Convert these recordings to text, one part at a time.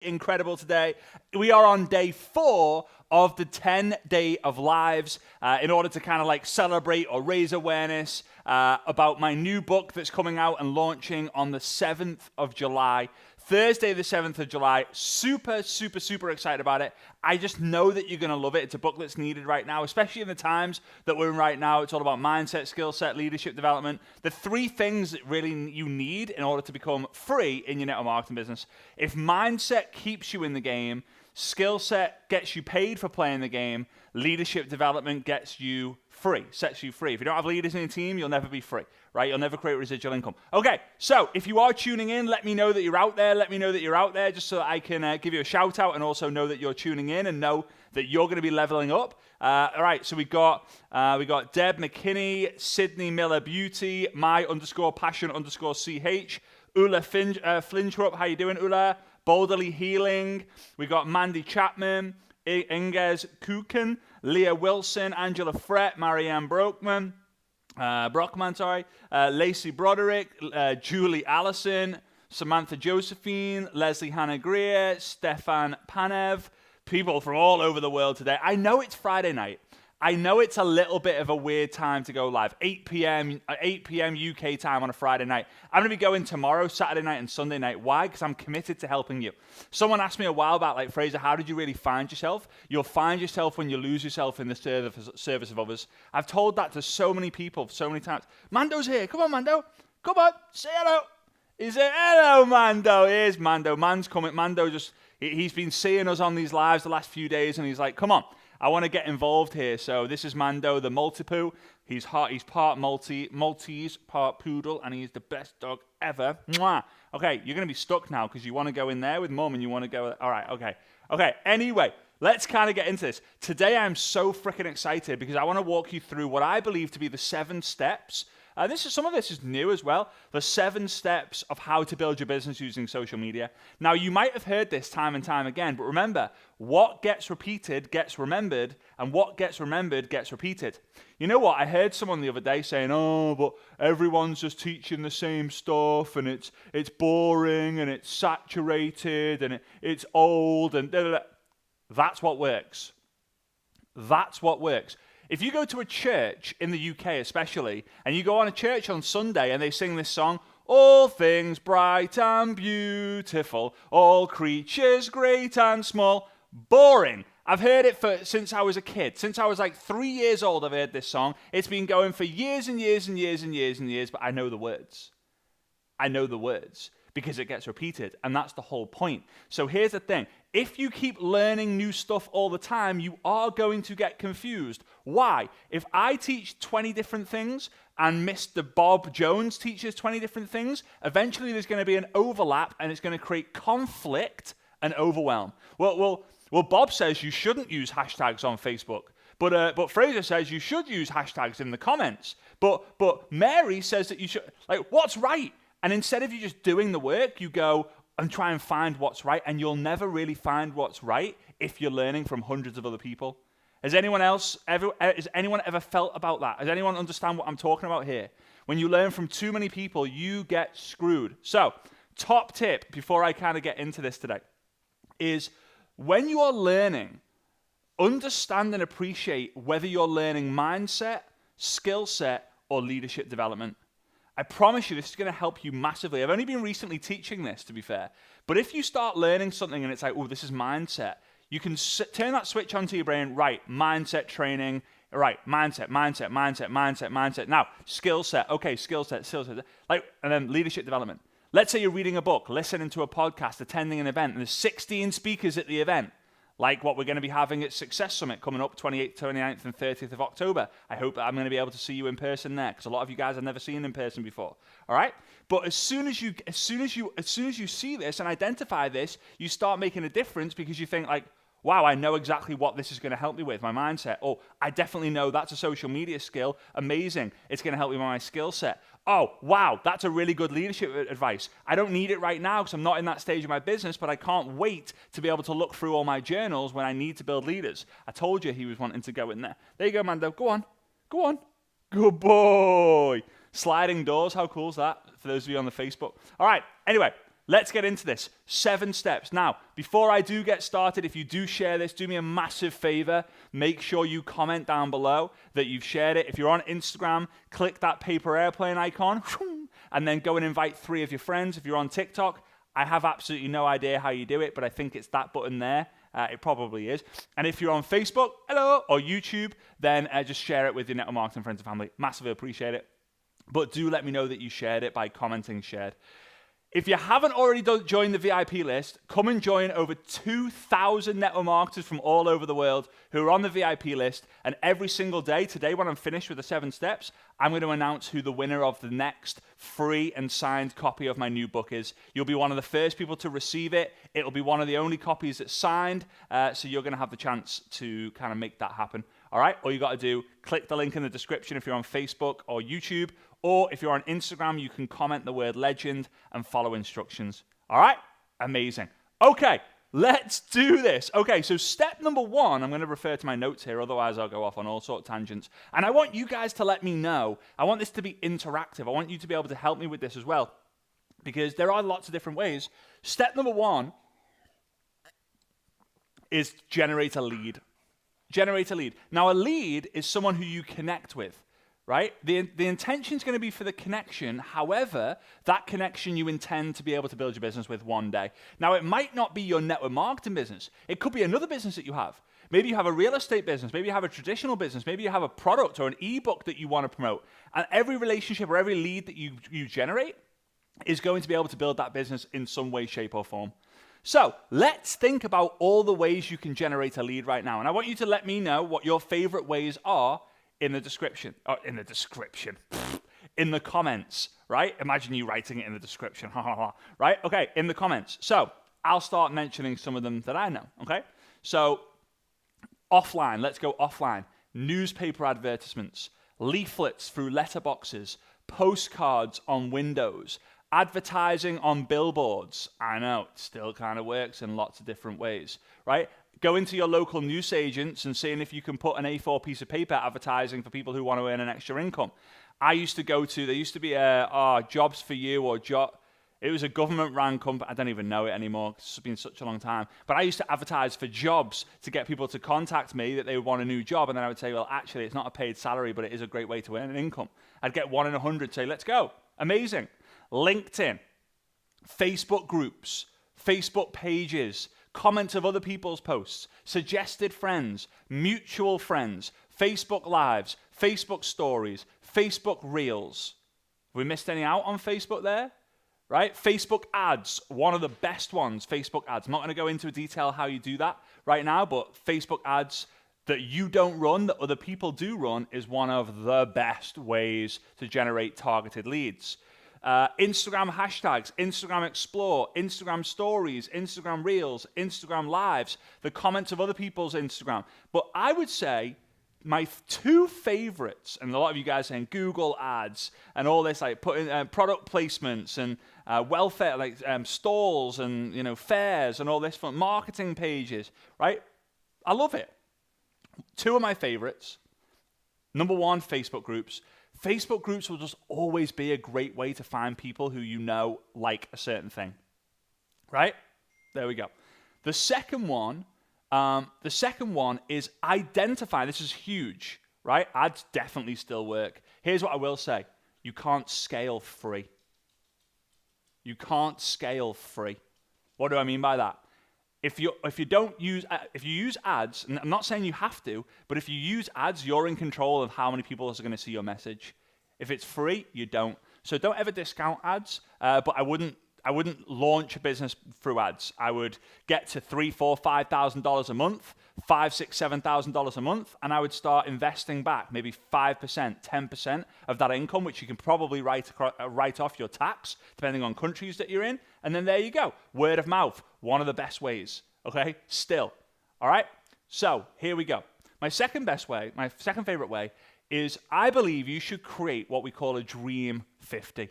incredible today. We are on day 4 of the 10-day of lives in order to kind of like celebrate or raise awareness about my new book that's coming out and launching on the 7th of July. Thursday, the 7th of July. Super, super, super excited about it. I just know that you're going to love it. It's a book that's needed right now, especially in the times that we're in right now. It's all about mindset, skill set, leadership development. The 3 things that really you need in order to become free in your network marketing business. If mindset keeps you in the game, skill set gets you paid for playing the game, leadership development gets you free, sets you free. If you don't have leaders in your team, you'll never be free, right? You'll never create residual income. Okay, so if you are tuning in, let me know that you're out there. Let me know that you're out there just so that I can give you a shout out and also know that you're tuning in and know that you're going to be leveling up. All right, so we got Deb McKinney, Sydney Miller Beauty, my_passion_CH, Ula Flinchrup. How you doing, Ula? Boulderly Healing. We got Mandy Chapman, Inges Kuken, Leah Wilson, Angela Frett, Marianne Brockman, Lacey Broderick, Julie Allison, Samantha Josephine, Leslie Hannah Greer, Stefan Panev, people from all over the world today. I know it's Friday night. I know it's a little bit of a weird time to go live. 8 p.m. UK time on a Friday night. I'm going to be going tomorrow, Saturday night and Sunday night. Why? Because I'm committed to helping you. Someone asked me a while back, like, Fraser, how did you really find yourself? You'll find yourself when you lose yourself in the service of others. I've told that to so many people so many times. Mando's here. Come on, Mando. Come on. Say hello. He said, hello, Mando. Here's Mando. Man's coming. Mando he's been seeing us on these lives the last few days, and he's like, come on. I want to get involved here. So this is Mando, the Multipoo. He's part Maltese, part Poodle, and he's the best dog ever. Mwah. Okay, you're going to be stuck now because you want to go in there with Mum and you want to go... All right, okay. Okay, anyway, let's kind of get into this. Today I'm so freaking excited because I want to walk you through what I believe to be the 7 steps. Some of this is new as well. The 7 steps of how to build your business using social media. Now, you might have heard this time and time again, but remember, what gets repeated gets remembered, and what gets remembered gets repeated. You know what? I heard someone the other day saying, oh, but everyone's just teaching the same stuff, and it's boring, and it's saturated, and it's old, and da, da, da. That's what works. That's what works. If you go to a church in the UK especially, and you go on a church on Sunday and they sing this song, all things bright and beautiful, all creatures great and small, boring. I've heard it since I was a kid. Since I was like 3 years old, I've heard this song. It's been going for years and years and years and years and years, but I know the words. I know the words because it gets repeated, and that's the whole point. So here's the thing. If you keep learning new stuff all the time, you are going to get confused. Why? If I teach 20 different things and Mr. Bob Jones teaches 20 different things, eventually there's going to be an overlap and it's going to create conflict and overwhelm. Well, Bob says you shouldn't use hashtags on Facebook. But Fraser says you should use hashtags in the comments. But Mary says that you should. Like, what's right? And instead of you just doing the work, you go and try and find what's right, and you'll never really find what's right if you're learning from hundreds of other people. Has anyone ever felt about that? Does anyone understand what I'm talking about here? When you learn from too many people, you get screwed. So, top tip before I kind of get into this today is when you are learning, understand and appreciate whether you're learning mindset, skill set, or leadership development. I promise you this is going to help you massively. I've only been recently teaching this, to be fair. But if you start learning something and it's like, oh, this is mindset, you can turn that switch onto your brain, right, mindset training, right, mindset. Now, skill set, okay, skill set. Like, and then leadership development. Let's say you're reading a book, listening to a podcast, attending an event, and there's 16 speakers at the event. Like what we're going to be having at Success Summit coming up 28th, 29th, and 30th of October. I hope that I'm going to be able to see you in person there because a lot of you guys I've never seen in person before. All right? But as soon as you see this and identify this, you start making a difference because you think like, wow, I know exactly what this is going to help me with, my mindset. Oh, I definitely know that's a social media skill. Amazing. It's going to help me with my skill set. Oh, wow, that's a really good leadership advice. I don't need it right now because I'm not in that stage of my business, but I can't wait to be able to look through all my journals when I need to build leaders. I told you he was wanting to go in there. There you go, Mando. Go on. Go on. Good boy. Sliding doors. How cool is that? For those of you on the Facebook. All right. Anyway, let's get into this. 7 steps. Now, before I do get started, if you do share this, do me a massive favor. Make sure you comment down below that you've shared it. If you're on Instagram, click that paper airplane icon and then go and invite 3 of your friends. If you're on TikTok, I have absolutely no idea how you do it, but I think it's that button there. It probably is. And if you're on Facebook, hello, or YouTube, then just share it with your network marketing friends and family. Massively appreciate it. But do let me know that you shared it by commenting shared. If you haven't already joined the VIP list, come and join over 2,000 network marketers from all over the world who are on the VIP list. And every single day, today when I'm finished with the 7 steps, I'm going to announce who the winner of the next free and signed copy of my new book is. You'll be one of the first people to receive it. It'll be one of the only copies that's signed. So you're going to have the chance to kind of make that happen. All right, all you got to do, click the link in the description if you're on Facebook or YouTube, or if you're on Instagram, you can comment the word legend and follow instructions. All right, amazing. Okay, let's do this. Okay, so step number 1, I'm going to refer to my notes here, otherwise I'll go off on all sorts of tangents. And I want you guys to let me know. I want this to be interactive. I want you to be able to help me with this as well, because there are lots of different ways. Step number 1 is generate a lead. Generate a lead. Now, a lead is someone who you connect with, right? The intention is going to be for the connection. However, that connection you intend to be able to build your business with one day. Now, it might not be your network marketing business. It could be another business that you have. Maybe you have a real estate business. Maybe you have a traditional business. Maybe you have a product or an ebook that you want to promote. And every relationship or every lead that you generate is going to be able to build that business in some way, shape, or form. So let's think about all the ways you can generate a lead right now. And I want you to let me know what your favorite ways are in the description. In the comments, right? Imagine you writing it in the description, right? Okay, in the comments. So I'll start mentioning some of them that I know, okay? So offline, let's go offline. Newspaper advertisements, leaflets through letterboxes, postcards on windows, advertising on billboards. I know, it still kind of works in lots of different ways, right? Go into your local newsagents and seeing if you can put an A4 piece of paper advertising for people who want to earn an extra income. There used to be Jobs for You or it was a government-run company. I don't even know it anymore. It's been such a long time. But I used to advertise for jobs to get people to contact me that they would want a new job. And then I would say, well, actually, it's not a paid salary, but it is a great way to earn an income. I'd get 1 in 100 say, let's go. Amazing. LinkedIn, Facebook groups, Facebook pages, comments of other people's posts, suggested friends, mutual friends, Facebook Lives, Facebook Stories, Facebook Reels. Have we missed any out on Facebook there? Right? Facebook ads, one of the best ones, Facebook ads. I'm not going to go into detail how you do that right now, but Facebook ads that you don't run, that other people do run, is one of the best ways to generate targeted leads. Instagram hashtags, Instagram Explore, Instagram Stories, Instagram Reels, Instagram Lives, the comments of other people's Instagram. But I would say my 2 favorites, and a lot of you guys saying Google ads and all this, like putting product placements and welfare, like stalls and fairs and all this fun marketing pages, right? I love it. 2 of my favorites. Number 1, Facebook groups. Facebook groups will just always be a great way to find people who like a certain thing, right? There we go. The second one is identify. This is huge, right? Ads definitely still work. Here's what I will say: you can't scale free. You can't scale free. What do I mean by that? If you use ads, and I'm not saying you have to, but if you use ads, you're in control of how many people are going to see your message. If it's free, you don't. So don't ever discount ads. But I wouldn't launch a business through ads. I would get to $3,000, $4,000, $5,000 a month, $5,000, $6,000, $7,000 a month, and I would start investing back maybe 5%, 10% of that income, which you can probably write off your tax, depending on countries that you're in. And then there you go. Word of mouth, one of the best ways. Okay, still. All right. So here we go. My second favorite way is I believe you should create what we call a Dream 50.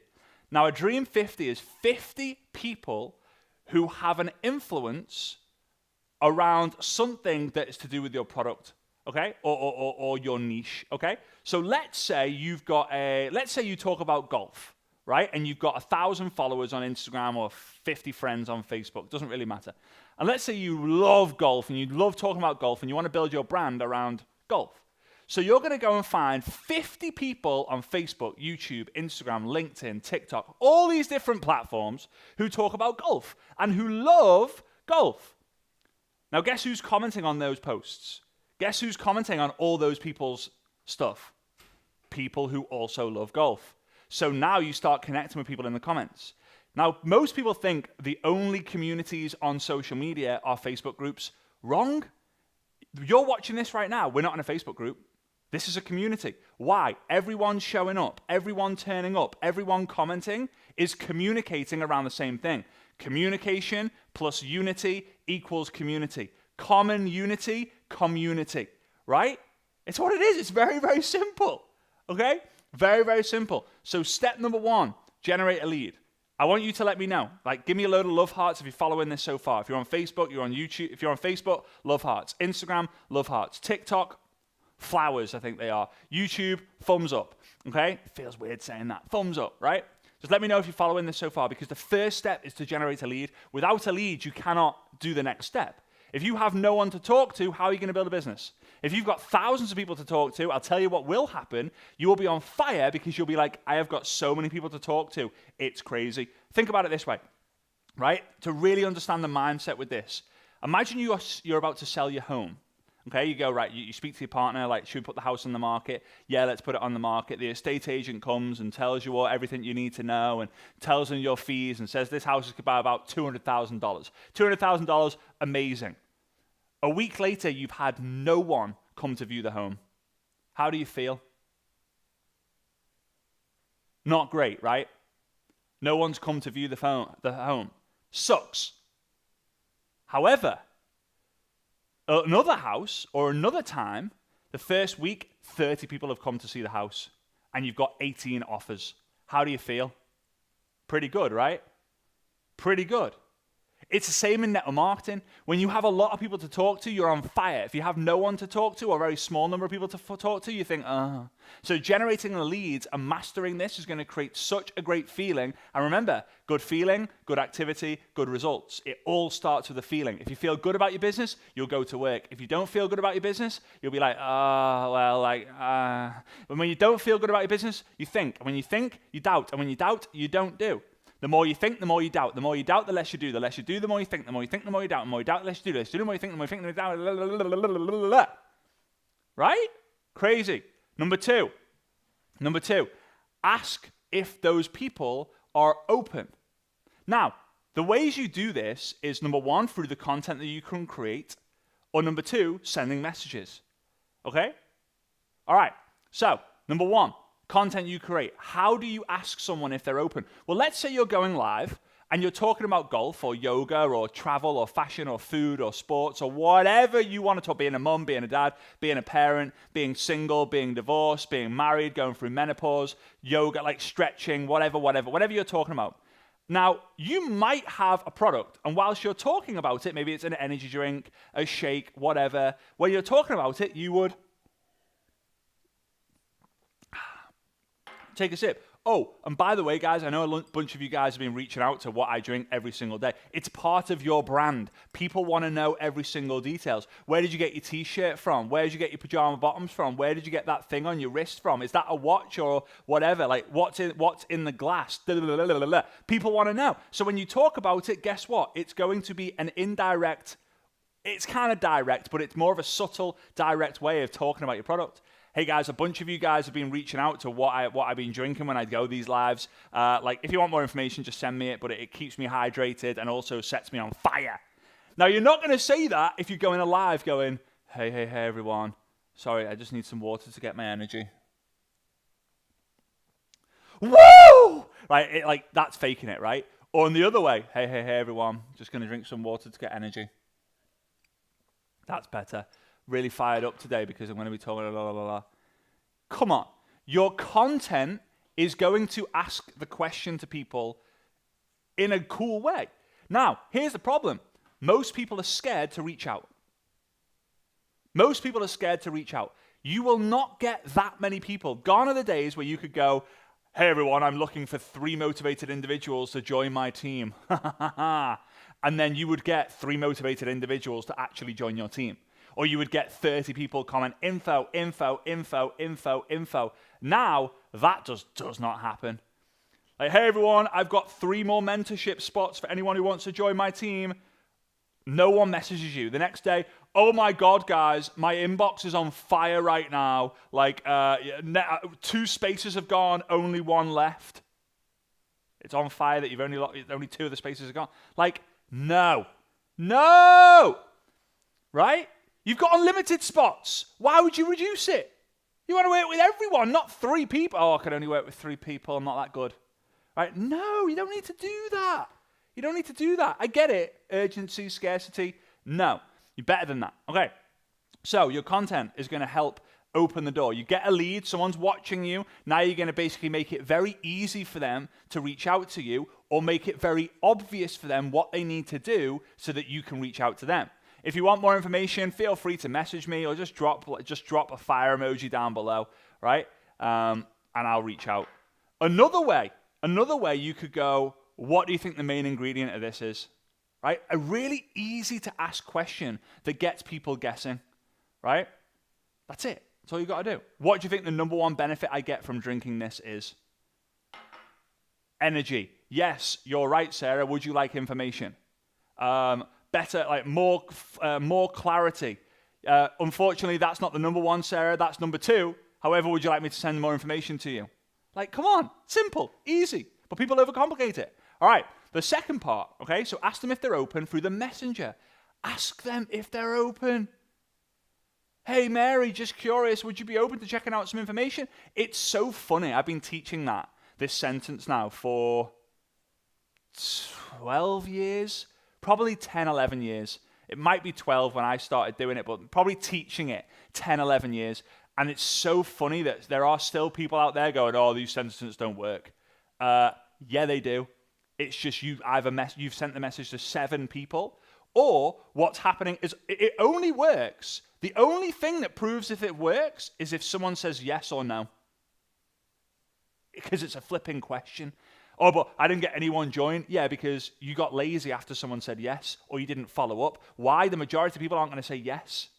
Now, a Dream 50 is 50 people who have an influence around something that is to do with your product, okay, or your niche, okay? So let's say you talk about golf, right? And you've got 1,000 followers on Instagram or 50 friends on Facebook. Doesn't really matter. And let's say you love golf and you love talking about golf and you want to build your brand around golf. So you're going to go and find 50 people on Facebook, YouTube, Instagram, LinkedIn, TikTok, all these different platforms who talk about golf and who love golf. Now, guess who's commenting on those posts? Guess who's commenting on all those people's stuff? People who also love golf. So now you start connecting with people in the comments. Now, most people think the only communities on social media are Facebook groups. Wrong. You're watching this right now. We're not in a Facebook group. This is a community. Why? Everyone showing up, everyone turning up, everyone commenting is communicating around the same thing. Communication plus unity equals community. Common unity, community, right? It's what it is. It's very, very simple, okay? Very, very simple. So step number 1, generate a lead. I want you to let me know. Like, give me a load of love hearts if you're following this so far. If you're on Facebook, you're on YouTube. If you're on Facebook, love hearts. Instagram, love hearts. TikTok, flowers, I think they are. YouTube, thumbs up, okay? It feels weird saying that. Thumbs up, right? Just let me know if you're following this so far, because the first step is to generate a lead. Without a lead, you cannot do the next step. If you have no one to talk to, how are you going to build a business? If you've got thousands of people to talk to, I'll tell you what will happen. You will be on fire because you'll be like, I have got so many people to talk to. It's crazy. Think about it this way, right? To really understand the mindset with this. Imagine you're about to sell your home. Okay, you go, right, you speak to your partner, like, should we put the house on the market? Yeah, let's put it on the market. The estate agent comes and tells you everything you need to know and tells them your fees and says this house is going to buy about $200,000. $200,000, amazing. A week later, you've had no one come to view the home. How do you feel? Not great, right? No one's come to view the home. Sucks. However, another house or another time, the first week, 30 people have come to see the house and you've got 18 offers. How do you feel? Pretty good, right? Pretty good. It's the same in network marketing. When you have a lot of people to talk to, you're on fire. If you have no one to talk to or a very small number of people to talk to, you think, So generating the leads and mastering this is going to create such a great feeling. And remember, good feeling, good activity, good results. It all starts with a feeling. If you feel good about your business, you'll go to work. If you don't feel good about your business, you'll be like, But when you don't feel good about your business, you think. And when you think, you doubt. And when you doubt, you don't do. The more you think, the more you doubt. The more you doubt, the less you do. The less you do, the more you think. The more you think, the more you doubt. The more you doubt, the less you do. The less you do, the more you think. The more you think, the more you doubt. Right? Crazy. Number two, ask if those people are open. Now, the ways you do this is, number 1, through the content that you can create, or number 2, sending messages. Okay? All right. So, number 1. Content you create. How do you ask someone if they're open? Well, let's say you're going live and you're talking about golf or yoga or travel or fashion or food or sports or whatever you want to talk, being a mum, being a dad, being a parent, being single, being divorced, being married, going through menopause, yoga, like stretching, whatever you're talking about. Now, you might have a product, and whilst you're talking about it, maybe it's an energy drink, a shake, whatever, when you're talking about it, you would take a sip. Oh, and by the way, guys, I know a bunch of you guys have been reaching out to what I drink every single day. It's part of your brand. People want to know every single details. Where did you get your t-shirt from? Where did you get your pajama bottoms from? Where did you get that thing on your wrist from? Is that a watch or whatever? Like, what's in the glass? People want to know. So when you talk about it, guess what? It's going to be an indirect, it's kind of direct, but it's more of a subtle, direct way of talking about your product. Hey guys, a bunch of you guys have been reaching out to what I've been drinking when I go these lives. Like, if you want more information, just send me it, but it keeps me hydrated and also sets me on fire. Now, you're not going to say that if you're going live going, hey everyone, sorry, I just need some water to get my energy. Woo! Right, that's faking it, right? Or in the other way, hey everyone, just going to drink some water to get energy. That's better. Really fired up today because I'm going to be talking blah, blah, blah. Come on. Your content is going to ask the question to people in a cool way. Now, here's the problem. Most people are scared to reach out. Most people are scared to reach out. You will not get that many people. Gone are the days where you could go, hey everyone, I'm looking for 3 motivated individuals to join my team. And then you would get 3 motivated individuals to actually join your team. Or you would get 30 people comment info, info, info, info, info. Now, that does not happen. Like, hey everyone, I've got 3 more mentorship spots for anyone who wants to join my team. No one messages you. The next day, oh my God, guys, my inbox is on fire right now. Like, 2 spaces have gone, only 1 left. It's on fire that only 2 of the spaces are gone. Like, no. Right? You've got unlimited spots. Why would you reduce it? You want to work with everyone, not 3 people. Oh, I can only work with 3 people. I'm not that good. Right? No, you don't need to do that. You don't need to do that. I get it. Urgency, scarcity. No, you're better than that. Okay. So your content is going to help open the door. You get a lead. Someone's watching you. Now you're going to basically make it very easy for them to reach out to you, or make it very obvious for them what they need to do so that you can reach out to them. If you want more information, feel free to message me, or just drop a fire emoji down below, right? And I'll reach out. Another way you could go, what do you think the main ingredient of this is? Right? A really easy to ask question that gets people guessing, right? That's it. That's all you got to do. What do you think the number 1 benefit I get from drinking this is? Energy. Yes, you're right, Sarah. Would you like information? Better, like more clarity. Unfortunately, that's not the number 1, Sarah. That's number 2. However, would you like me to send more information to you? Like, come on. Simple. Easy. But people overcomplicate it. All right. The second part, okay? So ask them if they're open through the messenger. Ask them if they're open. Hey, Mary, just curious, would you be open to checking out some information? It's so funny. I've been teaching this sentence now for 12 years, probably 10, 11 years. It might be 12 when I started doing it, but probably teaching it 10, 11 years. And it's so funny that there are still people out there going, oh, these sentences don't work. Yeah, they do. It's just you've sent the message to 7 people, or what's happening is it only works. The only thing that proves if it works is if someone says yes or no. Because it's a flipping question. Oh, but I didn't get anyone join. Yeah, because you got lazy after someone said yes, or you didn't follow up. Why? The majority of people aren't going to say yes.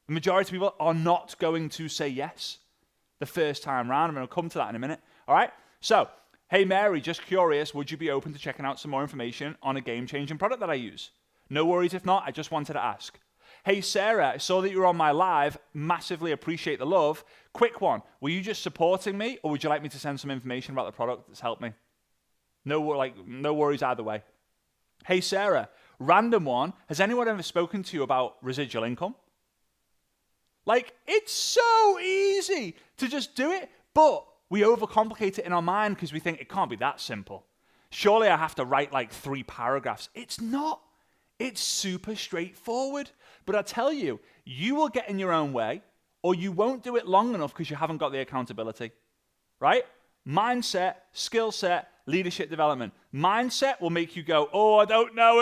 The majority of people are not going to say yes the first time round. I'm going to come to that in a minute. All right? So, hey, Mary, just curious, would you be open to checking out some more information on a game-changing product that I use? No worries if not. I just wanted to ask. Hey, Sarah, I saw that you were on my live. Massively appreciate the love. Quick one. Were you just supporting me, or would you like me to send some information about the product that's helped me? No worries either way. Hey, Sarah, random one. Has anyone ever spoken to you about residual income? Like, it's so easy to just do it, but we overcomplicate it in our mind because we think it can't be that simple. Surely I have to write like 3 paragraphs. It's not. It's super straightforward. But I tell you, you will get in your own way, or you won't do it long enough because you haven't got the accountability, right? Mindset, skill set, leadership development. Mindset will make you go, oh, I don't know.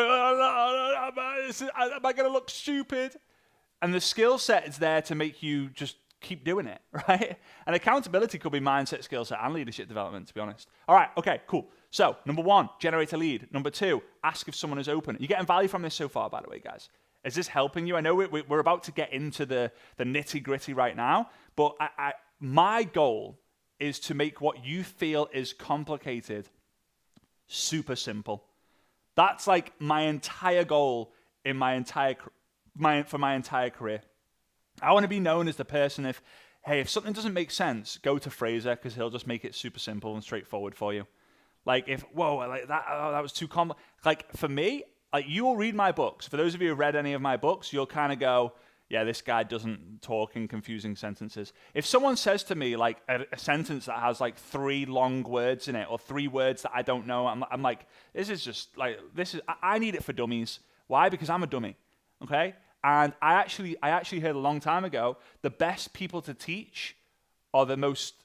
Am I going to look stupid? And the skill set is there to make you just keep doing it, right? And accountability could be mindset, skill set, and leadership development, to be honest. All right, okay, cool. So, number 1, generate a lead. Number 2, ask if someone is open. You getting value from this so far, by the way, guys? Is this helping you? I know we're about to get into the nitty-gritty right now, but my goal is to make what you feel is complicated super simple. That's like my entire goal in for my entire career. I want to be known as the person if something doesn't make sense, go to Fraser because he'll just make it super simple and straightforward for you. Like that was too complex. Like for me, like you will read my books. For those of you who've read any of my books, you'll kind of go, yeah, this guy doesn't talk in confusing sentences. If someone says to me like a sentence that has like 3 long words in it or 3 words that I don't know, I'm like, I need it for dummies. Why? Because I'm a dummy. Okay? And I actually heard a long time ago, the best people to teach are the most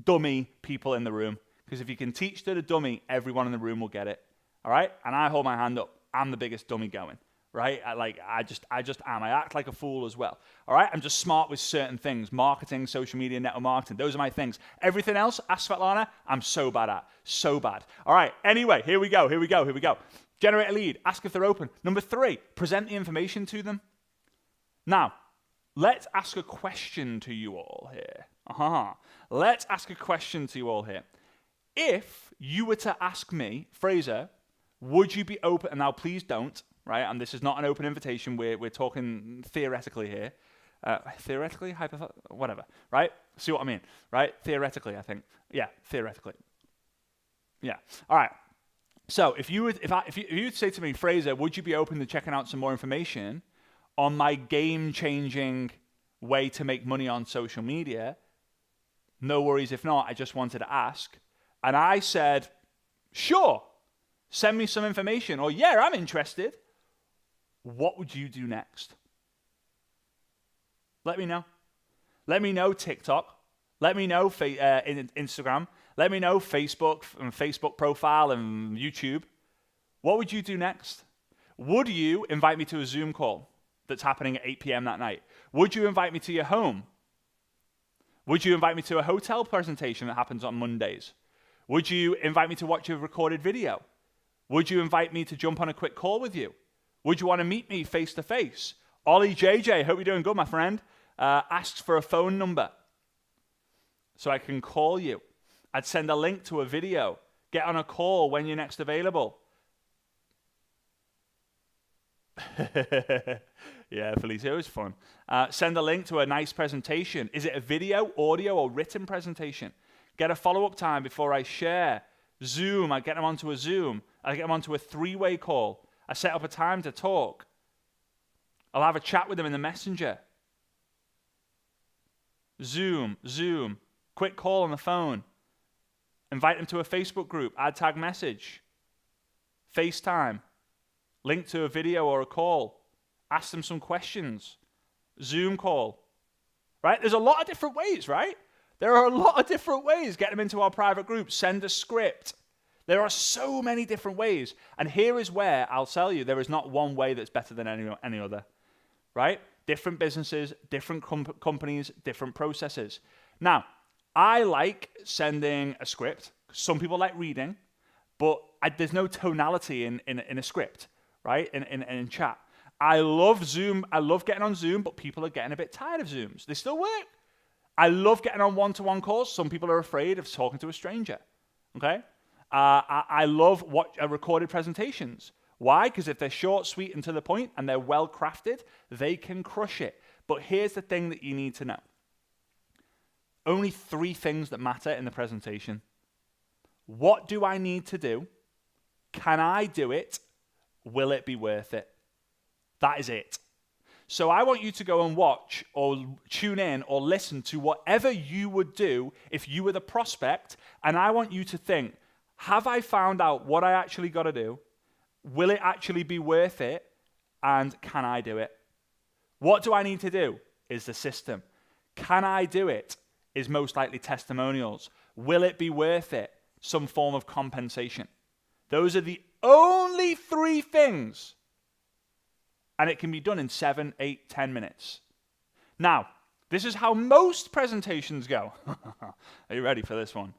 dummy people in the room. Because if you can teach to the dummy, everyone in the room will get it. All right? And I hold my hand up. I'm the biggest dummy going. right? I just am. I act like a fool as well. All right? I'm just smart with certain things. Marketing, social media, network marketing. Those are my things. Everything else, ask Svetlana, I'm so bad at. So bad. All right. Anyway, here we go. Generate a lead. Ask if they're open. Number 3, present the information to them. Now, let's ask a question to you all here. Let's ask a question to you all here. If you were to ask me, Fraser, would you be open? And now, please don't, right? And this is not an open invitation. We're talking theoretically here. Theoretically, whatever, right? See what I mean, right? Theoretically, I think. Yeah, theoretically. Yeah. All right. So if you would say to me, Fraser, would you be open to checking out some more information on my game-changing way to make money on social media? No worries if not. I just wanted to ask. And I said, sure, send me some information. Or, yeah, I'm interested. What would you do next? Let me know. Let me know TikTok. Let me know Instagram. Let me know Facebook and Facebook profile and YouTube. What would you do next? Would you invite me to a Zoom call that's happening at 8 p.m. that night? Would you invite me to your home? Would you invite me to a hotel presentation that happens on Mondays? Would you invite me to watch a recorded video? Would you invite me to jump on a quick call with you? Would you want to meet me face to face? Ollie JJ, hope you're doing good, my friend. Asks for a phone number so I can call you. I'd send a link to a video. Get on a call when you're next available. Yeah, Felicio is fun. Send a link to a nice presentation. Is it a video, audio, or written presentation? Get a follow-up time before I share. Zoom, I get them onto a Zoom. I get them onto a 3-way call. I set up a time to talk. I'll have a chat with them in the messenger. Zoom, quick call on the phone. Invite them to a Facebook group, add tag message. FaceTime, link to a video or a call. Ask them some questions. Zoom call. Right? There's a lot of different ways, right? There are a lot of different ways. Get them into our private group. Send a script. There are so many different ways. And here is where I'll tell you there is not one way that's better than any other. Right? Different businesses, different companies, different processes. Now, I like sending a script. Some people like reading, but there's no tonality in a script, right? In chat. I love Zoom. I love getting on Zoom, but people are getting a bit tired of Zooms. They still work. I love getting on one-to-one calls. Some people are afraid of talking to a stranger. Okay? I love recorded presentations. Why? Because if they're short, sweet, and to the point, and they're well-crafted, they can crush it. But here's the thing that you need to know. Only 3 things that matter in the presentation. What do I need to do? Can I do it? Will it be worth it? That is it. So I want you to go and watch or tune in or listen to whatever you would do if you were the prospect, and I want you to think, have I found out what I actually got to do? Will it actually be worth it? And can I do it? What do I need to do is the system. Can I do it is most likely testimonials. Will it be worth it? Some form of compensation. Those are the only 3 things. And it can be done in 7, 8, 10 minutes. Now, this is how most presentations go. Are you ready for this one?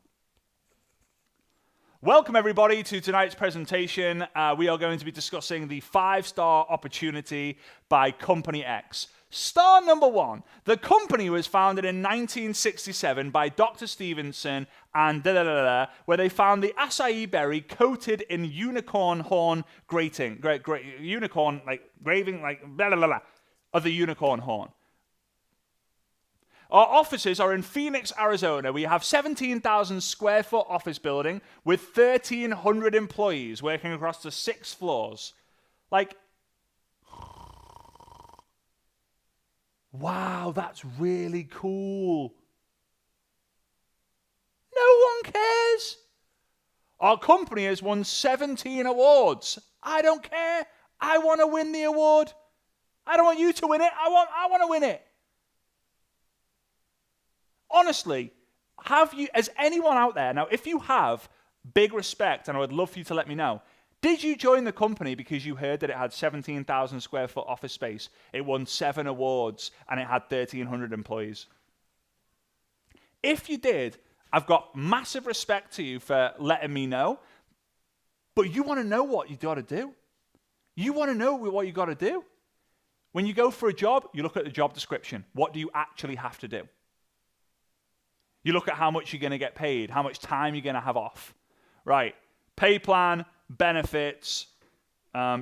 Welcome, everybody, to tonight's presentation. We are going to be discussing the 5-star opportunity by Company X. Star number 1. The company was founded in 1967 by Dr. Stevenson and where they found the acai berry coated in unicorn horn unicorn, graving, of the unicorn horn. Our offices are in Phoenix, Arizona. We have 17,000 square foot office building with 1,300 employees working across the 6 floors. Wow, that's really cool. No one cares. Our company has won 17 awards. I don't care. I want to win the award. I don't want you to win it. I want to win it. Honestly, has anyone out there, now if you have, big respect, and I would love for you to let me know, Did you join the company because you heard that it had 17,000 square foot office space, it won 7 awards, and it had 1,300 employees? If you did, I've got massive respect to you for letting me know, but you want to know what you got to do. You want to know what you got to do. When you go for a job, you look at the job description. What do you actually have to do? You look at how much you're going to get paid, how much time you're going to have off. Right. Pay plan, benefits,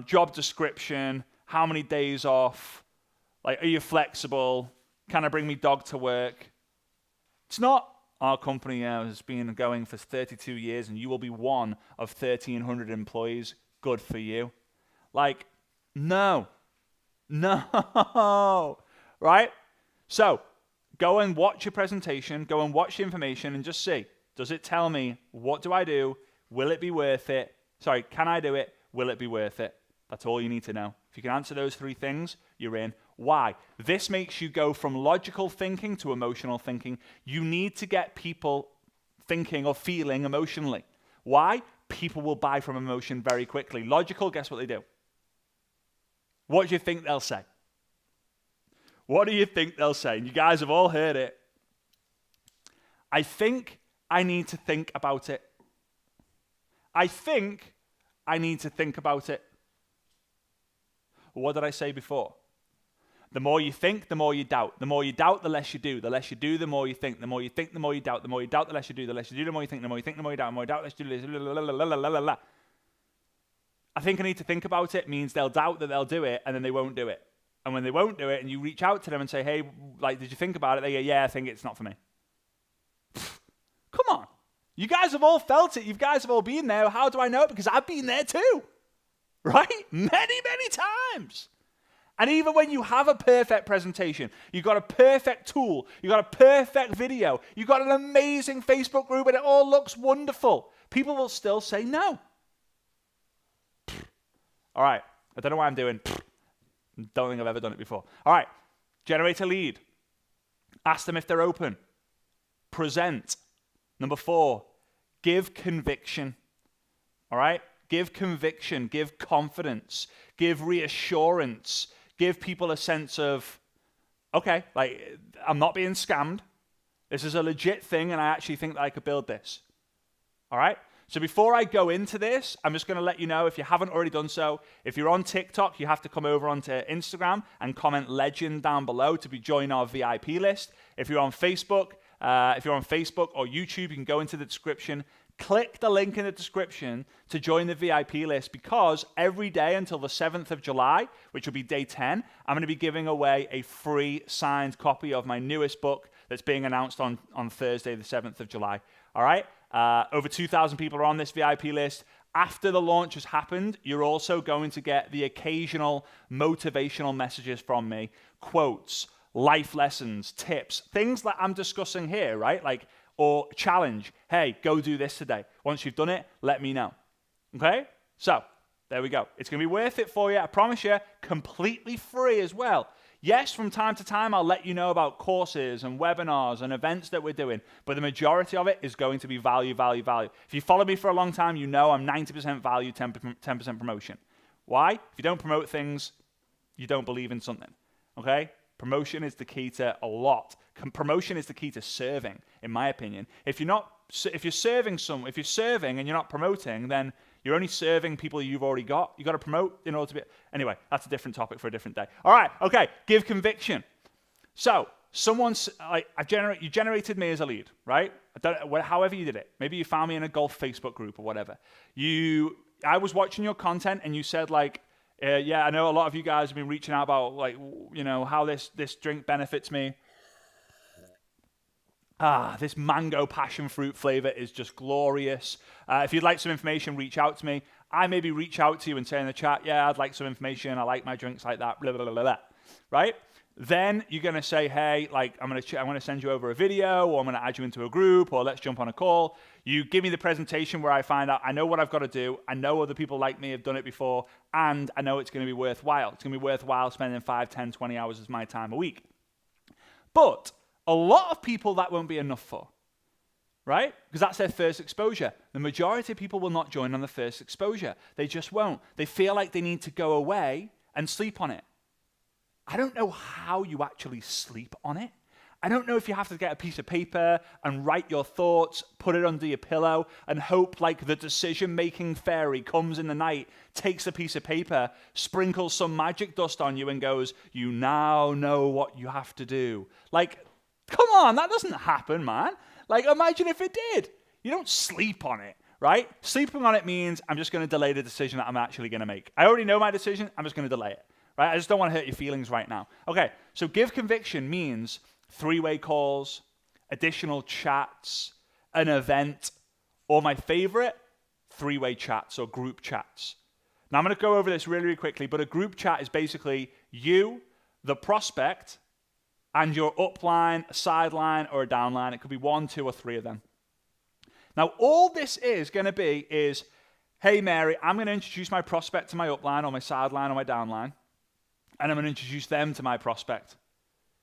job description, how many days off, like, are you flexible? Can I bring my dog to work? It's not our company has been going for 32 years and you will be one of 1,300 employees. Good for you. Like, no, right? So go and watch your presentation, go and watch the information and just see, does it tell me, what do I do? Will it be worth it? Sorry, can I do it? Will it be worth it? That's all you need to know. If you can answer those 3 things, you're in. Why? This makes you go from logical thinking to emotional thinking. You need to get people thinking or feeling emotionally. Why? People will buy from emotion very quickly. Logical, guess what they do? What do you think they'll say? What do you think they'll say? And you guys have all heard it. I think I need to think about it. I think I need to think about it. What did I say before? The more you think, the more you doubt. The more you doubt, the less you do. The less you do, the more you think. The more you think, the more you doubt. The more you doubt, the less you do. The less you do, the more you think. The more you think, the more you doubt. The more you doubt, the less you do. I think I need to think about it means they'll doubt that they'll do it, and then they won't do it. And when they won't do it, and you reach out to them and say, hey, like, did you think about it? They go, yeah, I think it's not for me. Come on. You guys have all felt it. You guys have all been there. How do I know it? Because I've been there too. Right? Many, many times. And even when you have a perfect presentation, you've got a perfect tool, you've got a perfect video, you've got an amazing Facebook group, and it all looks wonderful, people will still say no. All right. I don't know why I'm doing. Don't think I've ever done it before. All right. Generate a lead. Ask them if they're open. Present. Number 4, give conviction. All right? Give conviction, give confidence, give reassurance, give people a sense of, okay, like, I'm not being scammed. This is a legit thing, and I actually think that I could build this. All right? So before I go into this, I'm just going to let you know, if you haven't already done so, if you're on TikTok, you have to come over onto Instagram and comment legend down below to join our VIP list. If you're on Facebook or YouTube, you can go into the description. Click the link in the description to join the VIP list, because every day until the 7th of July, which will be day 10, I'm going to be giving away a free signed copy of my newest book that's being announced on Thursday, the 7th of July. All right? Over 2,000 people are on this VIP list. After the launch has happened, you're also going to get the occasional motivational messages from me, quotes, life lessons, tips, things that I'm discussing here, right? Like, or challenge. Hey, go do this today. Once you've done it, let me know. Okay? So, there we go. It's going to be worth it for you. I promise you, completely free as well. Yes, from time to time, I'll let you know about courses and webinars and events that we're doing, but the majority of it is going to be value, value, value. If you follow me for a long time, you know I'm 90% value, 10% promotion. Why? If you don't promote things, you don't believe in something. Okay? Promotion is the key to a lot. Promotion is the key to serving, in my opinion. If you're serving and you're not promoting, then you're only serving people you've already got. You got to promote in order to be. Anyway, that's a different topic for a different day. All right, okay. Give conviction. So you generated me as a lead, right? However you did it. Maybe you found me in a golf Facebook group or whatever. I was watching your content and you said like, yeah, I know a lot of you guys have been reaching out about like, you know, how this drink benefits me. This mango passion fruit flavor is just glorious. If you'd like some information, reach out to me. I maybe reach out to you and say in the chat, yeah, I'd like some information. I like my drinks like that, blah, blah, blah, blah, blah. Right? Then you're going to say, hey, like, I'm going to send you over a video, or I'm going to add you into a group, or let's jump on a call. You give me the presentation where I find out I know what I've got to do. I know other people like me have done it before, and I know it's going to be worthwhile. It's going to be worthwhile spending 5, 10, 20 hours of my time a week. But a lot of people that won't be enough for, right? Because that's their first exposure. The majority of people will not join on the first exposure. They just won't. They feel like they need to go away and sleep on it. I don't know how you actually sleep on it. I don't know if you have to get a piece of paper and write your thoughts, put it under your pillow, and hope like the decision-making fairy comes in the night, takes a piece of paper, sprinkles some magic dust on you and goes, you now know what you have to do. Like, come on, that doesn't happen, man. Like, imagine if it did. You don't sleep on it, right? Sleeping on it means I'm just going to delay the decision that I'm actually going to make. I already know my decision. I'm just going to delay it, right? I just don't want to hurt your feelings right now. Okay, so give conviction means 3-way calls, additional chats, an event, or my favorite, 3-way chats or group chats. Now, I'm going to go over this really, really quickly, but a group chat is basically you, the prospect, and your upline, a sideline, or a downline. It could be 1, 2, or 3 of them. Now, all this is going to be is, hey, Mary, I'm going to introduce my prospect to my upline, or my sideline, or my downline, and I'm going to introduce them to my prospect.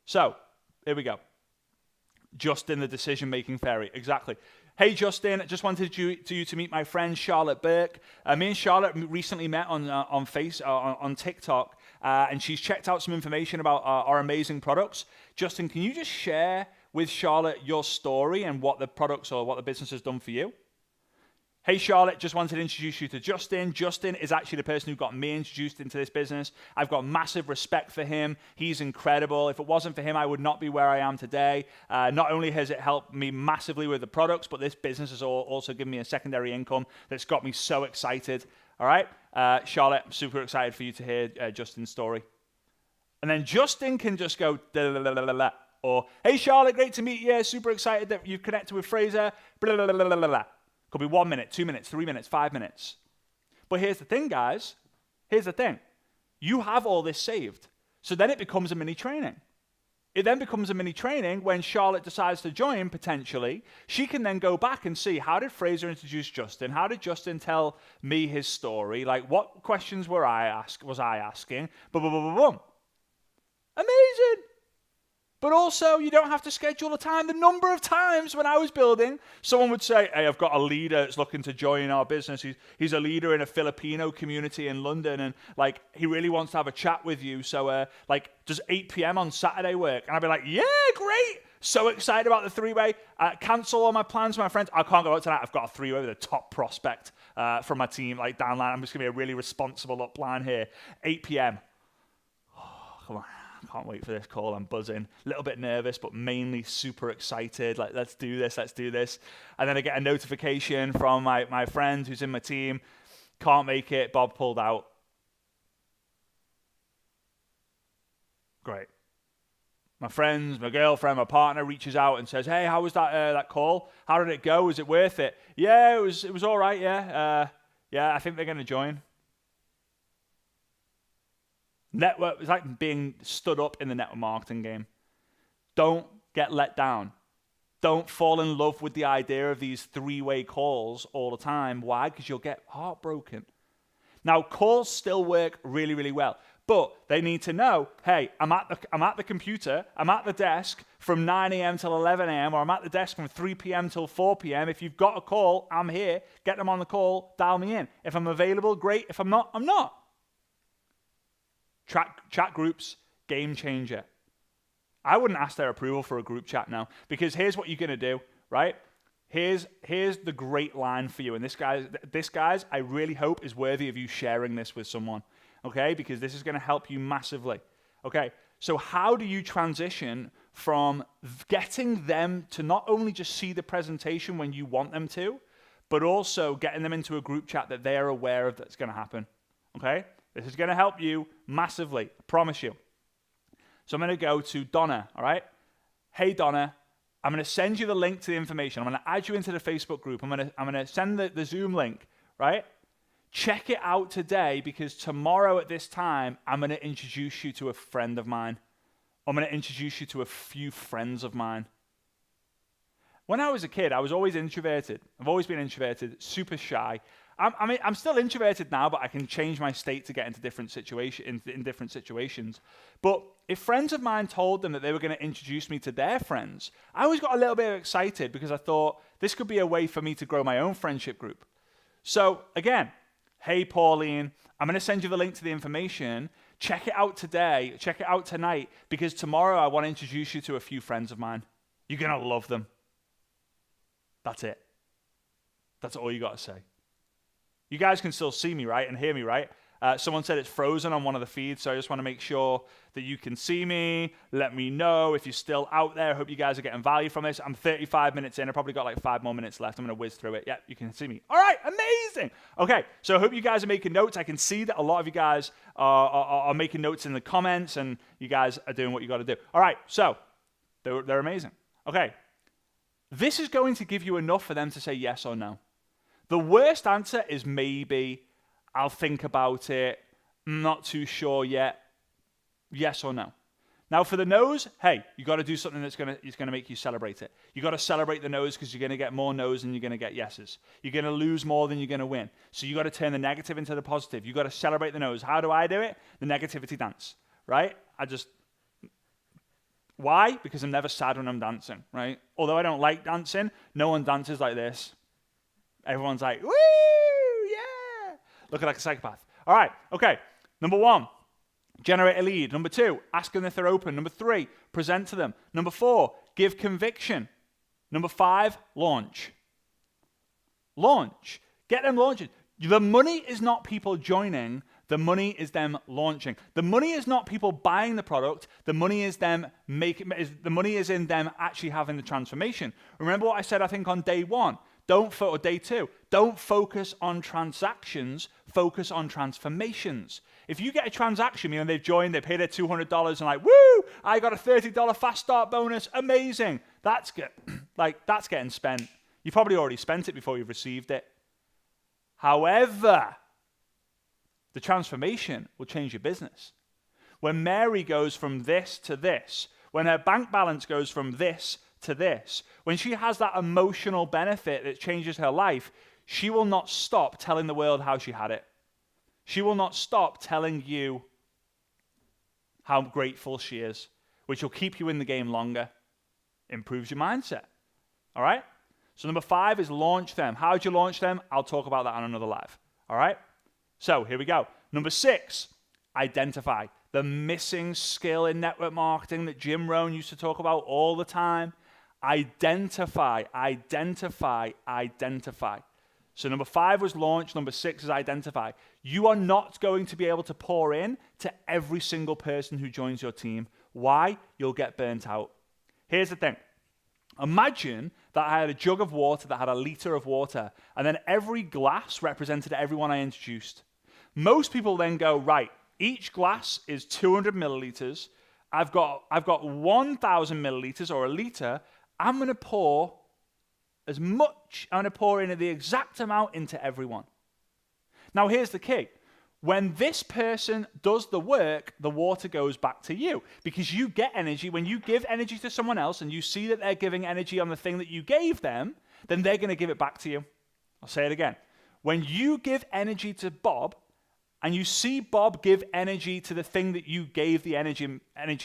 So, here we go. Justin, the decision-making fairy. Exactly. Hey, Justin, just wanted you to meet my friend Charlotte Burke. Me and Charlotte recently met on TikTok, and she's checked out some information about our amazing products. Justin, can you just share with Charlotte your story and what the products or what the business has done for you? Hey, Charlotte, just wanted to introduce you to Justin. Justin is actually the person who got me introduced into this business. I've got massive respect for him. He's incredible. If it wasn't for him, I would not be where I am today. Not only has it helped me massively with the products, but this business has also given me a secondary income that's got me so excited. All right? Charlotte, I'm super excited for you to hear Justin's story. And then Justin can just go, or, hey, Charlotte, great to meet you. Super excited that you've connected with Fraser. Could be 1 minute, 2 minutes, 3 minutes, 5 minutes. But here's the thing, guys. Here's the thing. You have all this saved. So then it becomes a mini training. It then becomes a mini training when Charlotte decides to join, potentially. She can then go back and see, how did Fraser introduce Justin? How did Justin tell me his story? Like, what questions was I asking? Boom, boom, boom, boom, boom. Amazing. But also, you don't have to schedule the time. The number of times when I was building, someone would say, hey, I've got a leader that's looking to join our business. He's a leader in a Filipino community in London, and like he really wants to have a chat with you. So does 8 p.m. on Saturday work? And I'd be like, yeah, great. So excited about the 3-way. Cancel all my plans with my friends. I can't go out tonight. I've got a 3-way with a top prospect from my team, like downline. I'm just going to be a really responsible upline here. 8 p.m. Oh, come on. Can't wait for this call. I'm buzzing. A little bit nervous, but mainly super excited. Like, let's do this. And then I get a notification from my friend who's in my team. Can't make it. Bob pulled out. Great. My friends, my girlfriend, my partner reaches out and says, hey, how was that call? How did it go? Was it worth it? Yeah, it was all right, yeah. I think they're going to join. Network is like being stood up in the network marketing game. Don't get let down. Don't fall in love with the idea of these 3-way calls all the time. Why? Because you'll get heartbroken. Now, calls still work really, really well, but they need to know, hey, I'm at the computer, I'm at the desk from 9 a.m. till 11 a.m., or I'm at the desk from 3 p.m. till 4 p.m. If you've got a call, I'm here. Get them on the call, dial me in. If I'm available, great. If I'm not, I'm not. Chat groups, game changer. I wouldn't ask their approval for a group chat now, because here's what you're going to do, right? Here's the great line for you. And this, guys, I really hope is worthy of you sharing this with someone, okay? Because this is going to help you massively. Okay, so how do you transition from getting them to not only just see the presentation when you want them to, but also getting them into a group chat that they're aware of that's going to happen, okay? This is going to help you massively, I promise you. So I'm going to go to Donna, all right? Hey, Donna, I'm going to send you the link to the information. I'm going to add you into the Facebook group. I'm going to send the Zoom link, right? Check it out today, because tomorrow at this time, I'm going to introduce you to a friend of mine. I'm going to introduce you to a few friends of mine. When I was a kid, I was always introverted. I've always been introverted, super shy. I'm still introverted now, but I can change my state to get into different in different situations. But if friends of mine told them that they were going to introduce me to their friends, I always got a little bit excited because I thought this could be a way for me to grow my own friendship group. So again, hey Pauline, I'm going to send you the link to the information. Check it out today. Check it out tonight because tomorrow I want to introduce you to a few friends of mine. You're going to love them. That's it. That's all you got to say. You guys can still see me, right? And hear me, right? Someone said it's frozen on one of the feeds, so I just want to make sure that you can see me. Let me know if you're still out there. I hope you guys are getting value from this. I'm 35 minutes in. I've probably got like 5 more minutes left. I'm going to whiz through it. Yeah, you can see me. All right, amazing. Okay, so I hope you guys are making notes. I can see that a lot of you guys are making notes in the comments, and you guys are doing what you got to do. All right, so they're amazing. Okay, this is going to give you enough for them to say yes or no. The worst answer is maybe, I'll think about it, I'm not too sure yet, yes or no. Now for the no's, hey, you got to do something that's going to make you celebrate it. You got to celebrate the no's because you're going to get more no's than you're going to get yeses. You're going to lose more than you're going to win. So you got to turn the negative into the positive. You got to celebrate the no's. How do I do it? The negativity dance, right? Why? Because I'm never sad when I'm dancing, right? Although I don't like dancing, no one dances like this. Everyone's like, woo, yeah. Looking like a psychopath. All right, okay. Number 1, generate a lead. Number 2, ask them if they're open. Number 3, present to them. Number 4, give conviction. Number 5, launch. Launch. Get them launching. The money is not people joining. The money is them launching. The money is not people buying the product. The money is them the money is in them actually having the transformation. Remember what I said, I think, on day 1? Or day 2, don't focus on transactions, focus on transformations. If you get a transaction, they've joined, they paid their $200 and like, woo, I got a $30 fast start bonus, amazing. That's good. That's getting spent. You probably already spent it before you've received it. However, the transformation will change your business. When Mary goes from this to this, when her bank balance goes from this to this, when she has that emotional benefit that changes her life, she will not stop telling the world how she had it. She will not stop telling you how grateful she is, which will keep you in the game longer, improves your mindset. All right? So number 5 is launch them. How do you launch them? I'll talk about that on another live. All right? So here we go. Number 6, identify. The missing skill in network marketing that Jim Rohn used to talk about all the time. Identify. So number 5 was launch. Number 6 is identify. You are not going to be able to pour in to every single person who joins your team. Why? You'll get burnt out. Here's the thing. Imagine that I had a jug of water that had a liter of water, and then every glass represented everyone I introduced. Most people then go, right, each glass is 200 milliliters. I've got 1,000 milliliters or a liter. I'm going to pour as much, I'm going to pour in the exact amount into everyone. Now, here's the key. When this person does the work, the water goes back to you because you get energy. When you give energy to someone else and you see that they're giving energy on the thing that you gave them, then they're going to give it back to you. I'll say it again. When you give energy to Bob and you see Bob give energy to the thing that you gave the energy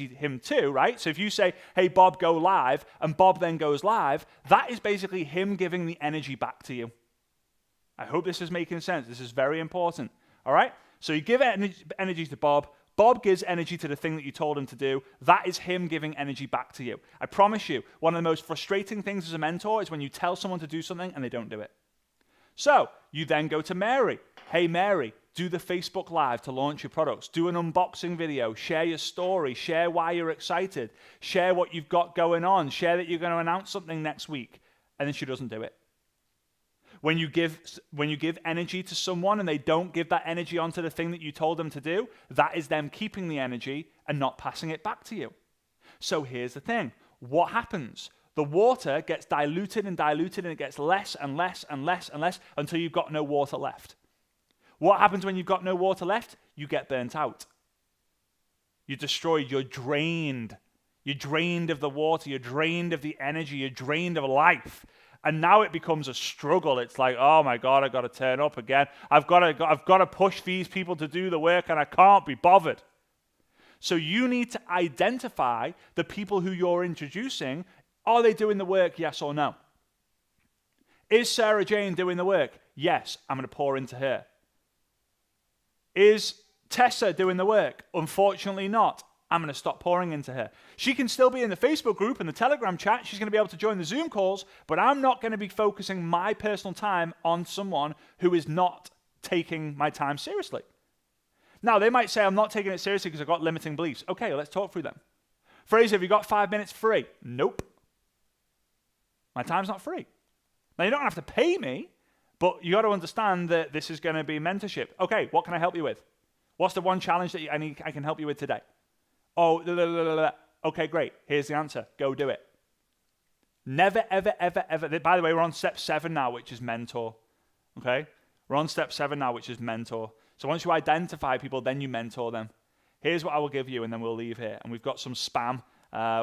him to, right? So if you say, hey, Bob, go live, and Bob then goes live, that is basically him giving the energy back to you. I hope this is making sense. This is very important. All right? So you give energy to Bob. Bob gives energy to the thing that you told him to do. That is him giving energy back to you. I promise you, one of the most frustrating things as a mentor is when you tell someone to do something and they don't do it. So you then go to Mary. Hey, Mary, do the Facebook Live to launch your products. Do an unboxing video. Share your story. Share why you're excited. Share what you've got going on. Share that you're going to announce something next week. And then she doesn't do it. When you give energy to someone and they don't give that energy onto the thing that you told them to do, that is them keeping the energy and not passing it back to you. So here's the thing. What happens? The water gets diluted and diluted and it gets less and less and less and less until you've got no water left. What happens when you've got no water left? You get burnt out. You're destroyed. You're drained. You're drained of the water. You're drained of the energy. You're drained of life. And now it becomes a struggle. It's like, oh my God, I've got to turn up again. I've got to push these people to do the work, and I can't be bothered. So you need to identify the people who you're introducing. Are they doing the work, yes or no? Is Sarah Jane doing the work? Yes, I'm going to pour into her. Is Tessa doing the work? Unfortunately not. I'm going to stop pouring into her. She can still be in the Facebook group and the Telegram chat. She's going to be able to join the Zoom calls, but I'm not going to be focusing my personal time on someone who is not taking my time seriously. Now, they might say, I'm not taking it seriously because I've got limiting beliefs. Okay, let's talk through them. Fraser, have you got 5 minutes free? Nope. My time's not free. Now, you don't have to pay me, but you got to understand that this is going to be mentorship. Okay, what can I help you with? What's the one challenge that I can help you with today? Oh, okay, great. Here's the answer. Go do it. Never, ever, ever, ever. By the way, we're on step 7 now, which is mentor. Okay? We're on step 7 now, which is mentor. So once you identify people, then you mentor them. Here's what I will give you, and then we'll leave here. And we've got some spam,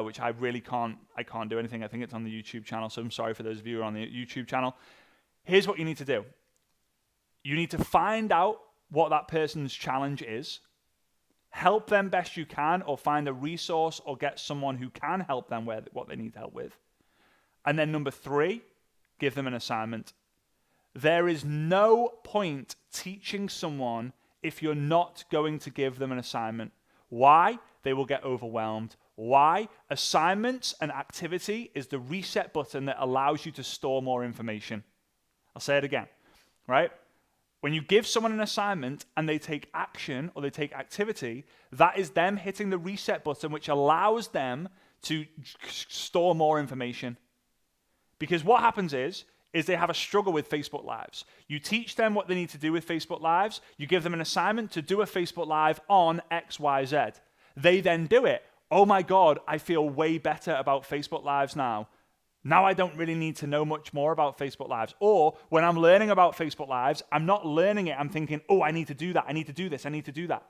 which I really can't do anything. I think it's on the YouTube channel, so I'm sorry for those of you who are on the YouTube channel. Here's what you need to do. You need to find out what that person's challenge is, help them best you can, or find a resource or get someone who can help them with what they need help with. And then number 3, give them an assignment. There is no point teaching someone if you're not going to give them an assignment. Why? They will get overwhelmed. Why? Assignments and activity is the reset button that allows you to store more information. I'll say it again, right? When you give someone an assignment and they take action or they take activity, that is them hitting the reset button, which allows them to store more information. Because what happens is they have a struggle with Facebook Lives. You teach them what they need to do with Facebook Lives. You give them an assignment to do a Facebook Live on XYZ. They then do it. Oh my God, I feel way better about Facebook Lives now. Now I don't really need to know much more about Facebook Lives. Or when I'm learning about Facebook Lives, I'm not learning it. I'm thinking, oh, I need to do that. I need to do this. I need to do that.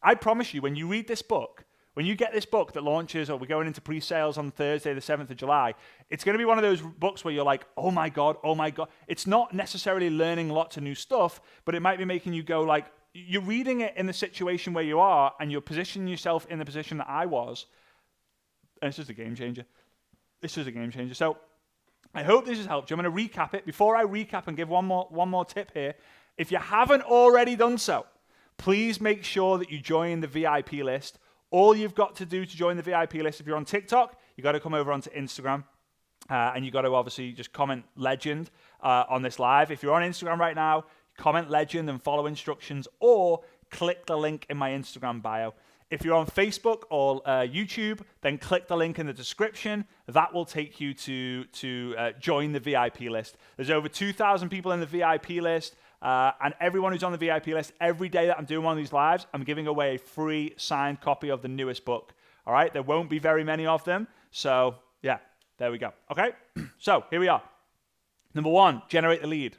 I promise you, when you read this book, when you get this book that launches, or we're going into pre-sales on Thursday, the 7th of July, it's going to be one of those books where you're like, oh my God, oh my God. It's not necessarily learning lots of new stuff, but it might be making you go like, you're reading it in the situation where you are, and you're positioning yourself in the position that I was. And it's just a game changer. This is a game changer. So I hope this has helped you. I'm going to recap it. Before I recap and give one more tip here, if you haven't already done so, please make sure that you join the VIP list. All you've got to do to join the VIP list, if you're on TikTok, you got to come over onto Instagram, and you got to obviously just comment legend on this live. If you're on Instagram right now, comment legend and follow instructions, or click the link in my Instagram bio. If you're on Facebook or YouTube, then click the link in the description. That will take you to join the VIP list. There's over 2,000 people in the VIP list, and everyone who's on the VIP list, every day that I'm doing one of these lives, I'm giving away a free signed copy of the newest book. All right? There won't be very many of them. So, yeah, there we go. Okay? So, here we are. Number 1, generate the lead.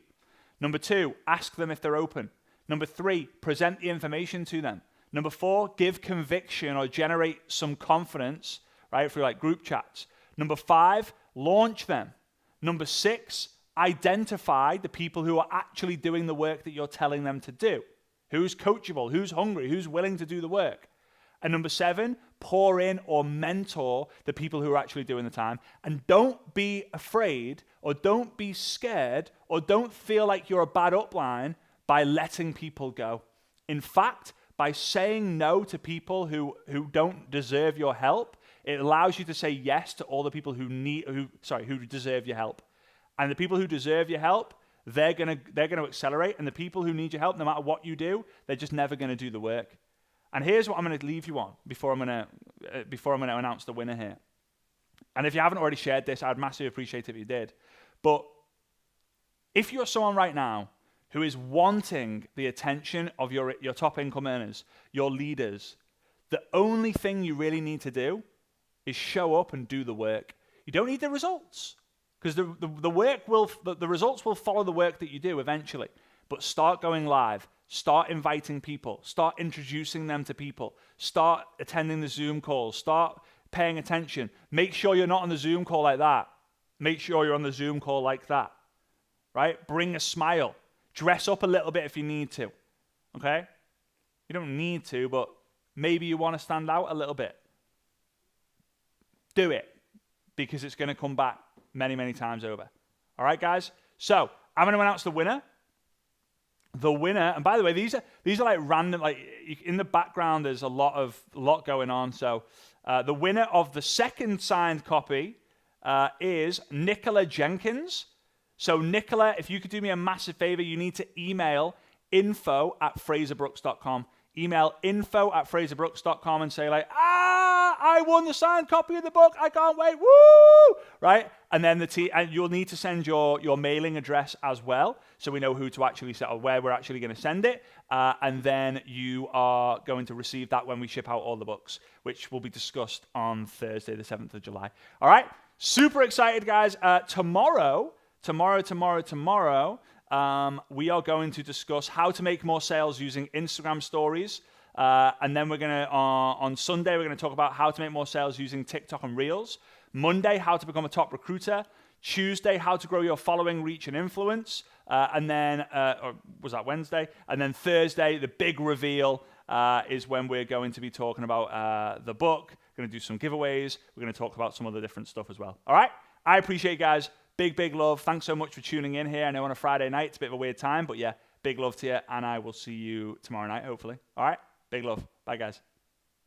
Number 2, ask them if they're open. Number 3, present the information to them. Number 4, give conviction or generate some confidence, right, through like group chats. Number 5, launch them. Number 6, identify the people who are actually doing the work that you're telling them to do. Who's coachable, who's hungry, who's willing to do the work. And number 7, pour in or mentor the people who are actually doing the time. And don't be afraid, or don't be scared, or don't feel like you're a bad upline by letting people go. In fact, by saying no to people who don't deserve your help, it allows you to say yes to all the people who deserve your help. And the people who deserve your help, they're gonna accelerate. And the people who need your help, no matter what you do, they're just never gonna do the work. And here's what I'm gonna leave you on before I'm gonna announce the winner here. And if you haven't already shared this, I'd massively appreciate it if you did. But if you're someone right now who is wanting the attention of your top income earners, your leaders, the only thing you really need to do is show up and do the work. You don't need the results, because the results will follow the work that you do eventually. But start going live, start inviting people, start introducing them to people, start attending the Zoom calls, start paying attention. Make sure you're not on the Zoom call like that. Make sure you're on the Zoom call like that, right? Bring a smile. Dress up a little bit if you need to, okay? You don't need to, but maybe you want to stand out a little bit. Do it, because it's going to come back many, many times over. All right, guys? So I'm going to announce the winner. The winner, and by the way, these are like random, like in the background, there's a lot going on. So the winner of the second signed copy is Nicola Jenkins. So Nicola, if you could do me a massive favor, you need to email info@fraserbrooks.com. Email info@fraserbrooks.com and say like, I won the signed copy of the book. I can't wait. Woo! Right? And then and you'll need to send your mailing address as well, so we know who to actually send or where we're actually going to send it. And then you are going to receive that when we ship out all the books, which will be discussed on Thursday, the 7th of July. All right? Super excited, guys. Tomorrow, we are going to discuss how to make more sales using Instagram stories. And then we're going to, on Sunday, we're going to talk about how to make more sales using TikTok and Reels. Monday, how to become a top recruiter. Tuesday, how to grow your following, reach, and influence. And then, or was that Wednesday? And then Thursday, the big reveal is when we're going to be talking about the book. We're going to do some giveaways. We're going to talk about some other different stuff as well. All right? I appreciate you guys. Big love. Thanks so much for tuning in here. I know on a Friday night, it's a bit of a weird time, but yeah, big love to you, and I will see you tomorrow night, hopefully. All right? Big love. Bye, guys.